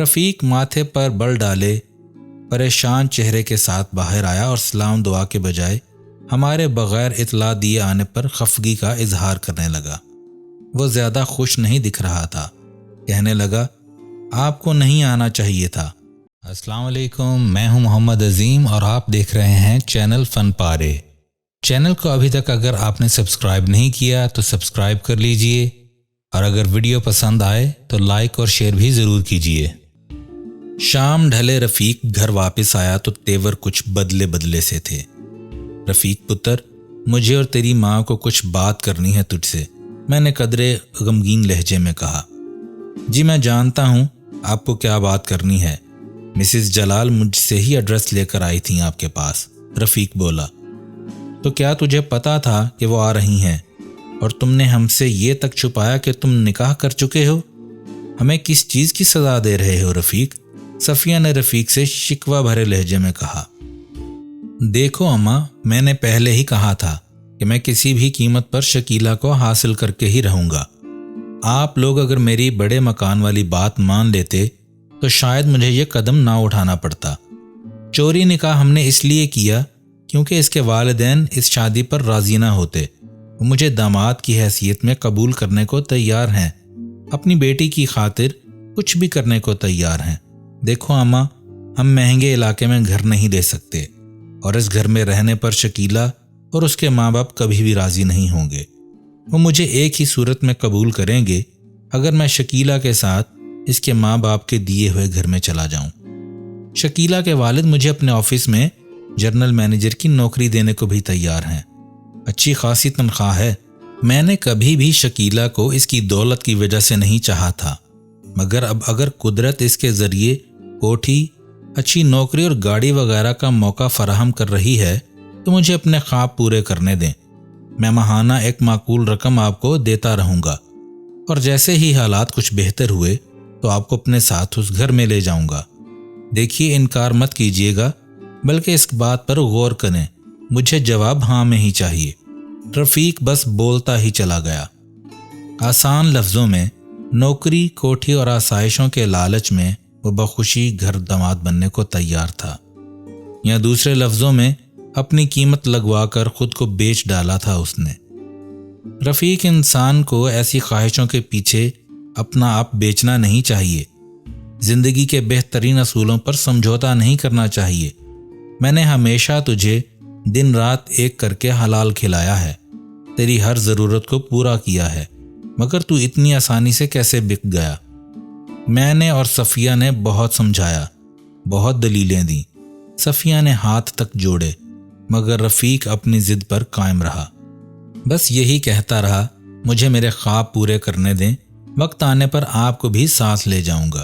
रफ़ीक माथे पर बल डाले परेशान चेहरे के साथ बाहर आया और सलाम दुआ के बजाय हमारे बगैर इतला दिए आने पर खफगी का इजहार करने लगा। वो ज़्यादा खुश नहीं दिख रहा था। कहने लगा, आपको नहीं आना चाहिए था। अस्सलाम वालेकुम, मैं हूं मोहम्मद अजीम और आप देख रहे हैं चैनल फन पारे। चैनल को अभी तक अगर आपने सब्सक्राइब नहीं किया तो सब्सक्राइब कर लीजिए और अगर वीडियो पसंद आए तो लाइक और शेयर भी ज़रूर कीजिए। शाम ढले रफ़ीक घर वापस आया तो तेवर कुछ बदले बदले से थे। रफ़ीक पुत्र, मुझे और तेरी माँ को कुछ बात करनी है तुझसे, मैंने कदरे गमगीन लहजे में कहा। जी मैं जानता हूँ आपको क्या बात करनी है। मिसेस जलाल मुझसे ही एड्रेस लेकर आई थी आपके पास, रफ़ीक बोला। तो क्या तुझे पता था कि वो आ रही हैं और तुमने हमसे ये तक छुपाया कि तुम निकाह कर चुके हो? हमें किस चीज़ की सज़ा दे रहे हो रफ़ीक? सफ़िया ने रफ़ीक से शिकवा भरे लहजे में कहा। देखो अम्मा, मैंने पहले ही कहा था कि मैं किसी भी कीमत पर शकीला को हासिल करके ही रहूँगा। आप लोग अगर मेरी बड़े मकान वाली बात मान लेते तो शायद मुझे ये कदम ना उठाना पड़ता। चोरी निकाह हमने इसलिए किया क्योंकि इसके वालिदैन इस शादी पर राज़ी ना होते। वो मुझे दामाद की हैसियत में कबूल करने को तैयार हैं, अपनी बेटी की खातिर कुछ भी करने को तैयार हैं। देखो अम्मा, हम महंगे इलाके में घर नहीं दे सकते और इस घर में रहने पर शकीला और उसके माँ बाप कभी भी राज़ी नहीं होंगे। वो मुझे एक ही सूरत में कबूल करेंगे, अगर मैं शकीला के साथ इसके माँ बाप के दिए हुए घर में चला जाऊं। शकीला के वालिद मुझे अपने ऑफिस में जनरल मैनेजर की नौकरी देने को भी तैयार हैं। अच्छी खासी तनख्वाह है। मैंने कभी भी शकीला को इसकी दौलत की वजह से नहीं चाहा था, मगर अब अगर कुदरत इसके ज़रिए कोठी, अच्छी नौकरी और गाड़ी वगैरह का मौका फराहम कर रही है तो मुझे अपने ख्वाब पूरे करने दें। मैं माहाना एक माकूल रकम आपको देता रहूँगा और जैसे ही हालात कुछ बेहतर हुए तो आपको अपने साथ उस घर में ले जाऊँगा। देखिए, इनकार मत कीजिएगा, बल्कि इस बात पर गौर करें। मुझे जवाब हाँ में ही चाहिए। रफ़ीक बस बोलता ही चला गया। आसान लफ्ज़ों में नौकरी, कोठी और आसाइशों के लालच में वो बखुशी घर दामाद बनने को तैयार था, या दूसरे लफ्ज़ों में अपनी कीमत लगवा कर खुद को बेच डाला था उसने। रफ़ीक, इंसान को ऐसी ख्वाहिशों के पीछे अपना आप बेचना नहीं चाहिए। ज़िंदगी के बेहतरीन असूलों पर समझौता नहीं करना चाहिए। मैंने हमेशा तुझे दिन रात एक करके हलाल खिलाया है, तेरी हर ज़रूरत को पूरा किया है, मगर तू इतनी आसानी से कैसे बिक गया? मैंने और सफ़िया ने बहुत समझाया, बहुत दलीलें दी। सफ़िया ने हाथ तक जोड़े, मगर रफ़ीक अपनी ज़िद पर कायम रहा। बस यही कहता रहा, मुझे मेरे ख्वाब पूरे करने दें, वक्त आने पर आपको भी साथ ले जाऊंगा।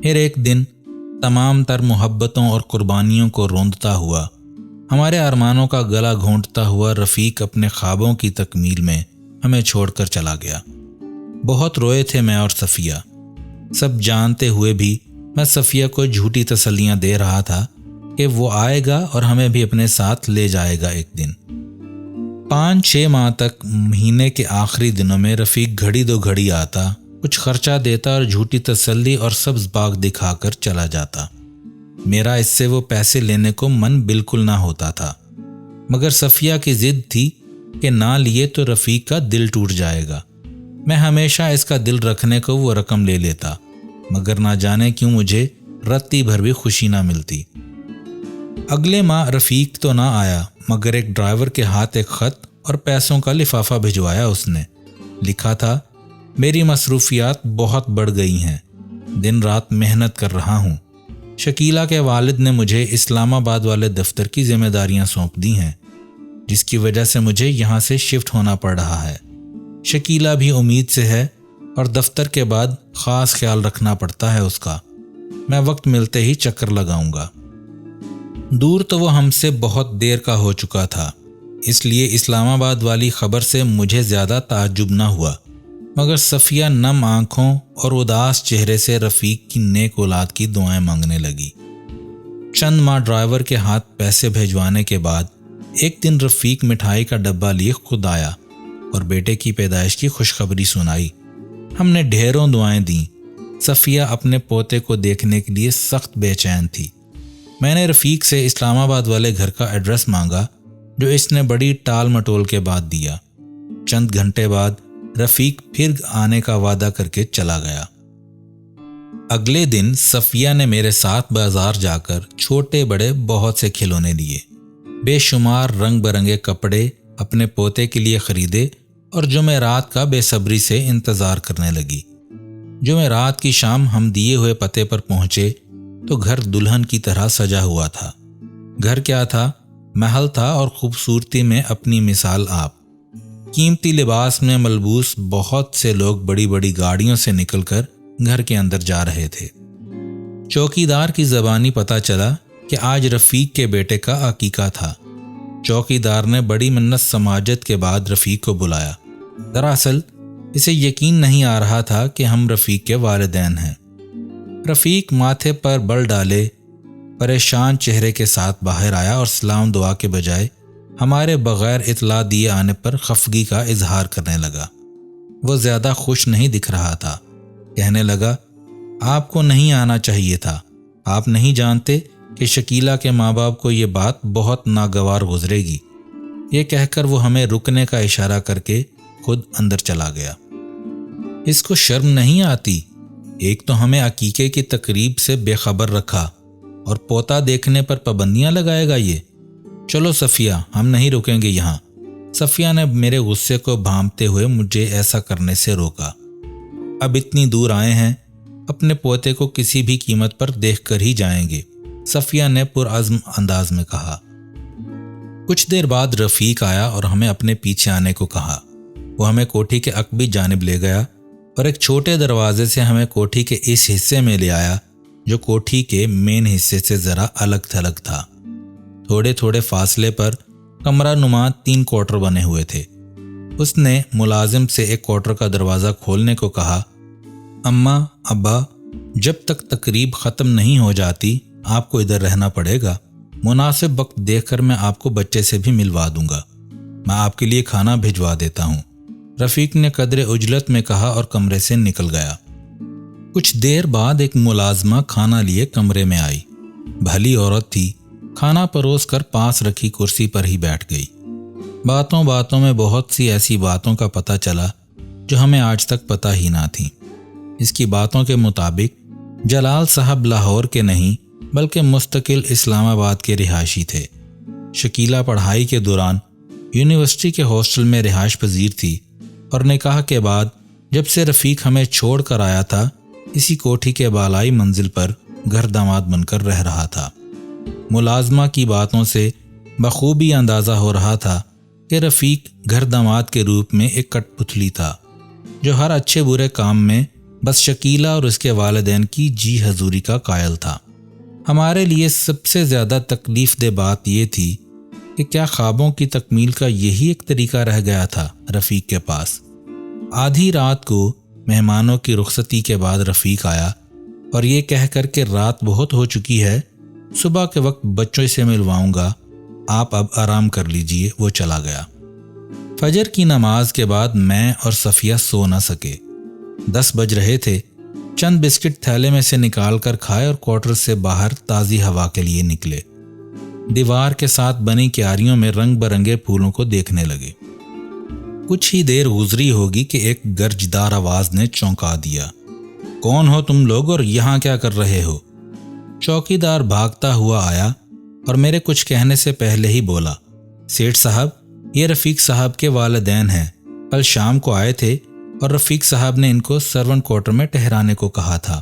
फिर एक दिन तमाम तर मोहब्बतों और कुर्बानियों को रोंदता हुआ, हमारे अरमानों का गला घोंटता हुआ रफ़ीक अपने ख्वाबों की तकमील में हमें छोड़कर चला गया। बहुत रोए थे मैं और सफ़िया। सब जानते हुए भी मैं सफ़िया को झूठी तसल्लियाँ दे रहा था कि वो आएगा और हमें भी अपने साथ ले जाएगा एक दिन। 5-6 माह तक महीने के आखिरी दिनों में रफ़ीक घड़ी दो घड़ी आता, कुछ खर्चा देता और झूठी तसल्ली और सब्ज़ बाग दिखाकर चला जाता। मेरा इससे वो पैसे लेने को मन बिल्कुल ना होता था, मगर सफ़िया की ज़िद थी कि ना लिए तो रफ़ीक का दिल टूट जाएगा। मैं हमेशा इसका दिल रखने को वो रकम ले लेता, मगर ना जाने क्यों मुझे रत्ती भर भी खुशी ना मिलती। अगले माह रफ़ीक तो ना आया, मगर एक ड्राइवर के हाथ एक ख़त और पैसों का लिफाफा भिजवाया उसने। लिखा था, मेरी मसरूफियात बहुत बढ़ गई हैं, दिन रात मेहनत कर रहा हूँ। शकीला के वालिद ने मुझे इस्लामाबाद वाले दफ्तर की जिम्मेदारियाँ सौंप दी हैं, जिसकी वजह से मुझे यहाँ से शिफ्ट होना पड़ रहा है। शकीला भी उम्मीद से है और दफ्तर के बाद ख़ास ख्याल रखना पड़ता है उसका। मैं वक्त मिलते ही चक्कर लगाऊंगा। दूर तो वो हमसे बहुत देर का हो चुका था, इसलिए इस्लामाबाद वाली ख़बर से मुझे ज़्यादा ताज्जुब न हुआ, मगर सफ़िया नम आँखों और उदास चेहरे से रफ़ीक की नेक औलाद की दुआएं मांगने लगी। चंद माह ड्राइवर के हाथ पैसे भेजवाने के बाद एक दिन रफ़ीक मिठाई का डब्बा लिए खुद आया और बेटे की पैदाइश की खुशखबरी सुनाई। हमने ढेरों दुआएं दी, صفیہ اپنے پوتے کو دیکھنے کے لیے سخت بے چین تھی۔ میں نے رفیق سے اسلام آباد والے گھر کا ایڈریس مانگا جو اس نے بڑی ٹال مٹول کے بعد دیا۔ چند گھنٹے بعد رفیق پھر آنے کا وعدہ کر کے چلا گیا۔ اگلے دن صفیہ نے میرے ساتھ بازار جا کر چھوٹے بڑے بہت سے کھلونے لیے، بے شمار رنگ برنگے کپڑے اپنے پوتے کے لیے خریدے اور جمعرات کا بے صبری سے انتظار کرنے لگی۔ جمعرات کی شام ہم دیے ہوئے پتے پر پہنچے تو گھر دلہن کی طرح سجا ہوا تھا۔ گھر کیا تھا؟ محل تھا، اور خوبصورتی میں اپنی مثال آپ۔ قیمتی لباس میں ملبوس بہت سے لوگ بڑی بڑی گاڑیوں سے نکل کر گھر کے اندر جا رہے تھے۔ چوکیدار کی زبانی پتہ چلا کہ آج رفیق کے بیٹے کا عقیقہ تھا۔ چوکیدار نے بڑی منت سماجت کے بعد رفیق کو بلایا۔ دراصل اسے یقین نہیں آ رہا تھا کہ ہم رفیق کے والدین ہیں۔ رفیق ماتھے پر بل ڈالے پریشان چہرے کے ساتھ باہر آیا اور سلام دعا کے بجائے ہمارے بغیر اطلاع دیے آنے پر خفگی کا اظہار کرنے لگا۔ وہ زیادہ خوش نہیں دکھ رہا تھا۔ کہنے لگا، آپ کو نہیں آنا چاہیے تھا۔ آپ نہیں جانتے کہ شکیلہ کے ماں باپ کو یہ بات بہت ناگوار گزرے گی۔ یہ کہہ کر وہ ہمیں رکنے کا اشارہ کر کے خود اندر چلا گیا۔ اس کو شرم نہیں آتی؟ ایک تو ہمیں عقیقے کی تقریب سے بے خبر رکھا اور پوتا دیکھنے پر پابندیاں لگائے گا یہ۔ چلو صفیہ، ہم نہیں رکیں گے یہاں۔ صفیہ نے میرے غصے کو بھانپتے ہوئے مجھے ایسا کرنے سے روکا۔ اب اتنی دور آئے ہیں، اپنے پوتے کو کسی بھی قیمت پر دیکھ کر ہی جائیں گے، صفیہ نے پرعزم انداز میں کہا۔ کچھ دیر بعد رفیق آیا اور ہمیں اپنے پیچھے آنے کو کہا۔ وہ ہمیں کوٹھی کے عقبی جانب لے گیا اور ایک چھوٹے دروازے سے ہمیں کوٹھی کے اس حصے میں لے آیا جو کوٹھی کے مین حصے سے ذرا الگ تھلگ تھا۔ تھوڑے تھوڑے فاصلے پر کمرہ نما 3 کوارٹر بنے ہوئے تھے۔ اس نے ملازم سے ایک کوارٹر کا دروازہ کھولنے کو کہا۔ اماں، ابا، جب تک تقریب ختم نہیں ہو جاتی آپ کو ادھر رہنا پڑے گا۔ مناسب وقت دیکھ کر میں آپ کو بچے سے بھی ملوا دوں گا۔ میں آپ کے لیے کھانا بھجوا دیتا ہوں، رفیق نے قدر عجلت میں کہا اور کمرے سے نکل گیا۔ کچھ دیر بعد ایک ملازمہ کھانا لیے کمرے میں آئی۔ بھلی عورت تھی، کھانا پروس کر پاس رکھی کرسی پر ہی بیٹھ گئی۔ باتوں باتوں میں بہت سی ایسی باتوں کا پتہ چلا جو ہمیں آج تک پتہ ہی نہ تھیں۔ اس کی باتوں کے مطابق جلال صاحب لاہور کے نہیں بلکہ مستقل اسلام آباد کے رہائشی تھے۔ شکیلہ پڑھائی کے دوران یونیورسٹی کے ہاسٹل میں رہائش پذیر تھی اور نکاح کے بعد جب سے رفیق ہمیں چھوڑ کر آیا تھا اسی کوٹھی کے بالائی منزل پر گھر داماد بن کر رہ رہا تھا۔ ملازمہ کی باتوں سے بخوبی اندازہ ہو رہا تھا کہ رفیق گھر داماد کے روپ میں ایک کٹ پتلی تھا جو ہر اچھے برے کام میں بس شکیلہ اور اس کے والدین کی جی حضوری کا قائل تھا۔ ہمارے لیے سب سے زیادہ تکلیف دہ بات یہ تھی کہ کیا خوابوں کی تکمیل کا یہی ایک طریقہ رہ گیا تھا رفیق کے پاس۔ آدھی رات کو مہمانوں کی رخصتی کے بعد رفیق آیا اور یہ کہہ کر کہ رات بہت ہو چکی ہے، صبح کے وقت بچوں سے ملواؤں گا، آپ اب آرام کر لیجئے، وہ چلا گیا۔ فجر کی نماز کے بعد میں اور صفیہ سو نہ سکے۔ 10 بج رہے تھے۔ چند بسکٹ تھیلے میں سے نکال کر کھائے اور کوارٹر سے باہر تازی ہوا کے لیے نکلے۔ دیوار کے ساتھ بنی کیاریوں میں رنگ برنگے پھولوں کو دیکھنے لگے۔ کچھ ہی دیر گزری ہوگی کہ ایک گرجدار آواز نے چونکا دیا۔ کون ہو تم لوگ اور یہاں کیا کر رہے ہو؟ چوکیدار بھاگتا ہوا آیا اور میرے کچھ کہنے سے پہلے ہی بولا، سیٹھ صاحب، یہ رفیق صاحب کے والدین ہیں، کل شام کو آئے تھے اور رفیق صاحب نے ان کو سرونٹ کوارٹر میں ٹھہرانے کو کہا تھا۔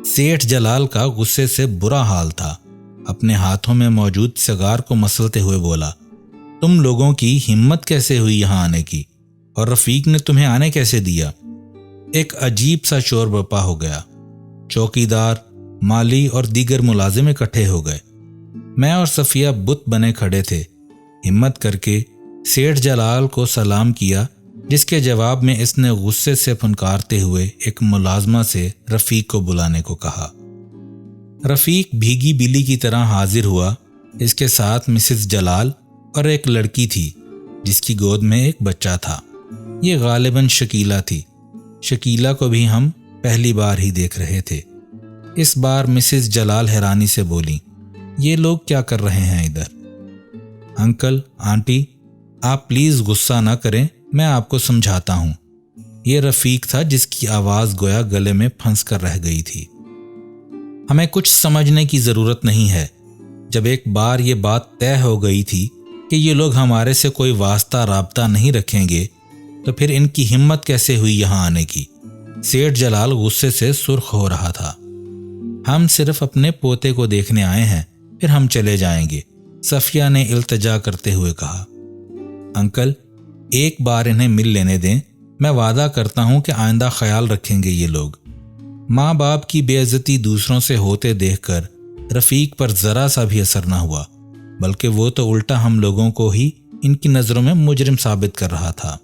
سیٹھ جلال کا غصے سے برا حال تھا۔ اپنے ہاتھوں میں موجود سگار کو مسلتے ہوئے بولا، تم لوگوں کی ہمت کیسے ہوئی یہاں آنے کی، اور رفیق نے تمہیں آنے کیسے دیا؟ ایک عجیب سا شور برپا ہو گیا۔ چوکیدار، مالی اور دیگر ملازم اکٹھے ہو گئے۔ میں اور صفیہ بت بنے کھڑے تھے۔ ہمت کر کے سیٹھ جلال کو سلام کیا، جس کے جواب میں اس نے غصے سے پھنکارتے ہوئے ایک ملازمہ سے رفیق کو بلانے کو کہا۔ رفیق بھیگی بلی کی طرح حاضر ہوا۔ اس کے ساتھ مسز جلال اور ایک لڑکی تھی جس کی گود میں ایک بچہ تھا۔ یہ غالباً شکیلہ تھی۔ شکیلہ کو بھی ہم पहली बार ही देख रहे थे। इस बार मिसेस जलाल हैरानी से बोली, ये लोग क्या कर रहे हैं इधर? अंकल, आंटी, आप प्लीज़ गुस्सा ना करें, मैं आपको समझाता हूँ। ये रफ़ीक था जिसकी आवाज़ गोया गले में फंस कर रह गई थी। हमें कुछ समझने की ज़रूरत नहीं है। जब एक बार ये बात तय हो गई थी कि ये लोग हमारे से कोई वास्ता राब्ता नहीं रखेंगे, तो फिर इनकी हिम्मत कैसे हुई यहाँ आने की? सेठ जलाल गुस्से से सुर्ख हो रहा था। हम सिर्फ अपने पोते को देखने आए हैं, फिर हम चले जाएंगे, सफिया ने इल्तिजा करते हुए कहा। अंकल, एक बार इन्हें मिल लेने दें, मैं वादा करता हूँ कि आइंदा ख्याल रखेंगे ये लोग। माँ बाप की बेइज्जती दूसरों से होते देखकर रफ़ीक पर ज़रा सा भी असर न हुआ, बल्कि वो तो उल्टा हम लोगों को ही इनकी नज़रों में मुजरिम साबित कर रहा था।